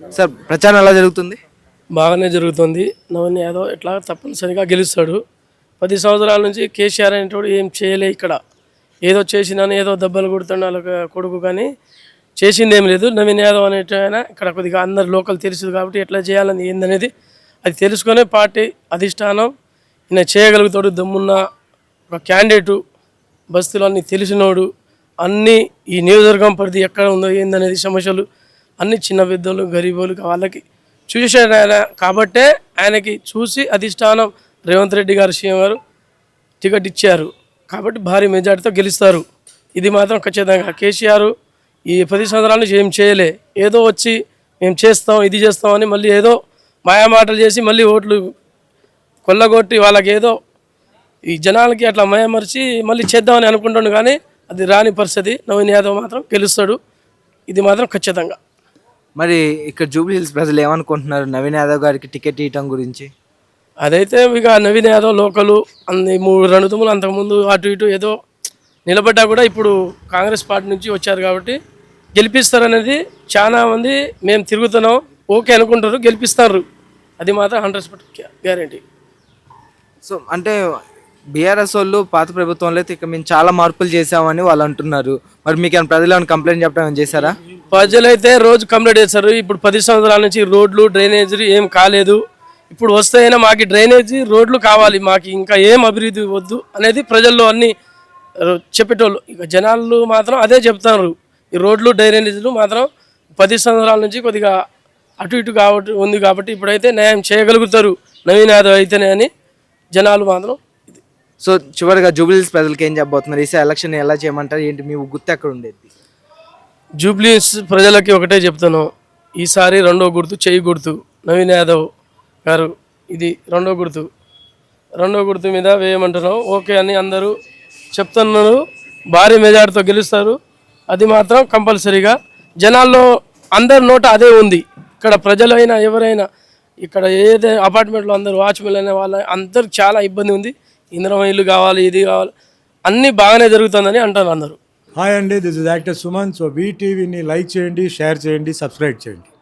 Sir ప్రచారం ఎలా జరుగుతుంది? బాగానే జరుగుతుంది. నవీన్ యాదవ్ ఎట్లా తప్పనిసరిగా గెలుస్తాడు. 10 సంవత్సరాల నుంచి కేసీఆర్ అనేటోడు ఏం చేయలే ఇక్కడ. ఏదో చేసినాను ఏదో దెబ్బలు కొడుతున్నాడు వాళ్ళ కొడుకు, కానీ చేసింది ఏం లేదు. నవీన్ యాదవ్ అనేటైనా ఇక్కడ కొద్దిగా అందరు లోకల్ తెలుసు కాబట్టి ఎట్లా చేయాలని ఏందనేది అది తెలుసుకునే పార్టీ అధిష్టానం ఈయన చేయగలుగుతాడు. దమ్మున్న ఒక క్యాండిడేటు, బస్తీలో అన్ని తెలిసినోడు, అన్నీ ఈ నియోజకవర్గం పరిధి ఎక్కడ ఉందో ఏందనేది సమస్యలు అన్ని చిన్న పెద్దోళ్ళు గరీబోళ్ళు వాళ్ళకి చూసాడు ఆయన. కాబట్టే ఆయనకి చూసి అధిష్టానం రేవంత్ రెడ్డి గారు సీఎం గారు టికెట్ ఇచ్చారు కాబట్టి భారీ మెజార్టీతో గెలుస్తారు. ఇది మాత్రం ఖచ్చితంగా. కేసీఆర్ ఈ 10 సంవత్సరాల నుంచి ఏం చేయలే, ఏదో వచ్చి మేము చేస్తాం ఇది చేస్తామని మళ్ళీ ఏదో మాయామాటలు చేసి మళ్ళీ ఓట్లు కొల్లగొట్టి వాళ్ళకి ఏదో ఈ జనాలకి అట్లా మయమరిచి మళ్ళీ చేద్దామని అనుకుంటాడు, కానీ అది రాని పరిస్థితి. నవీన్ యాదవ్ మాత్రం గెలుస్తాడు, ఇది మాత్రం ఖచ్చితంగా. మరి ఇక్కడ జూబ్లీ హిల్స్ ప్రజలు ఏమనుకుంటున్నారు నవీన్ యాదవ్ గారికి టికెట్ ఇవ్వటం గురించి? అదైతే ఇక నవీన్ యాదవ్ లోకలు అన్ని 2 తుమ్ములు అంతకుముందు అటు ఇటు ఏదో నిలబడ్డా కూడా ఇప్పుడు కాంగ్రెస్ పార్టీ నుంచి వచ్చారు కాబట్టి గెలిపిస్తారనేది చాలా మంది మేము తిరుగుతున్నాం ఓకే అనుకుంటారు, గెలిపిస్తారు. అది మాత్రం 100% గ్యారంటీ. సో అంటే బీఆర్ఎస్ వాళ్ళు పాత ప్రభుత్వంలో అయితే ఇక మేము చాలా మార్పులు చేసామని వాళ్ళు అంటున్నారు. మరి మీకు ఏమైనా ప్రజలు ఏమైనా కంప్లైంట్ చెప్పడం ఏమైనా చేశారా? ప్రజలైతే రోజు కంప్లైంట్ చేస్తారు. ఇప్పుడు 10 సంవత్సరాల నుంచి రోడ్లు డ్రైనేజీ ఏం కాలేదు. ఇప్పుడు వస్తాయినా మాకు డ్రైనేజీ రోడ్లు కావాలి, మాకు ఇంకా ఏం అభివృద్ధి వద్దు అనేది ప్రజల్లో అన్ని చెప్పేటోళ్ళు. ఇక జనాలు మాత్రం అదే చెప్తున్నారు. ఈ రోడ్లు డ్రైనేజీలు మాత్రం 10 సంవత్సరాల నుంచి కొద్దిగా అటు ఇటు కాబట్టి ఉంది కాబట్టి ఇప్పుడైతే న్యాయం చేయగలుగుతారు నవీన్ యాదవ్ అయితేనే అని జనాలు మాత్రం. సో చివరిగా జూబ్లీ హిల్స్ ప్రజలకి ఏం చెప్పబోతున్నారు? ఈసారి ఎలక్షన్ ఎలా చేయమంటారు? ఏంటి మీ గుర్తు ఎక్కడ ఉండేది? జూబ్లీస్ ప్రజలకి ఒకటే చెప్తాను, ఈసారి రెండో గుర్తు చెయ్యి గుర్తు నవీన్ యాదవ్ గారు. ఇది రెండో గుర్తు మీద వేయమంటున్నాం ఓకే అని అందరూ చెప్తున్నారు. భారీ మెజార్టీతో గెలుస్తారు, అది మాత్రం కంపల్సరీగా. జనాల్లో అందరి నోట అదే ఉంది. ఇక్కడ ప్రజలైనా ఎవరైనా ఇక్కడ ఏదైతే అపార్ట్మెంట్లో అందరూ వాచ్మెన్ అనే వాళ్ళ అందరికి చాలా ఇబ్బంది ఉంది. ఇంద్రమ ఇల్లు కావాలి, ఇది కావాలి, అన్నీ బాగానే జరుగుతుందని అంటారు అందరూ. హాయ్ అండి, this is actor Suman. So వీటీవీని లైక్ చేయండి, షేర్ చేయండి, సబ్స్క్రైబ్ చేయండి.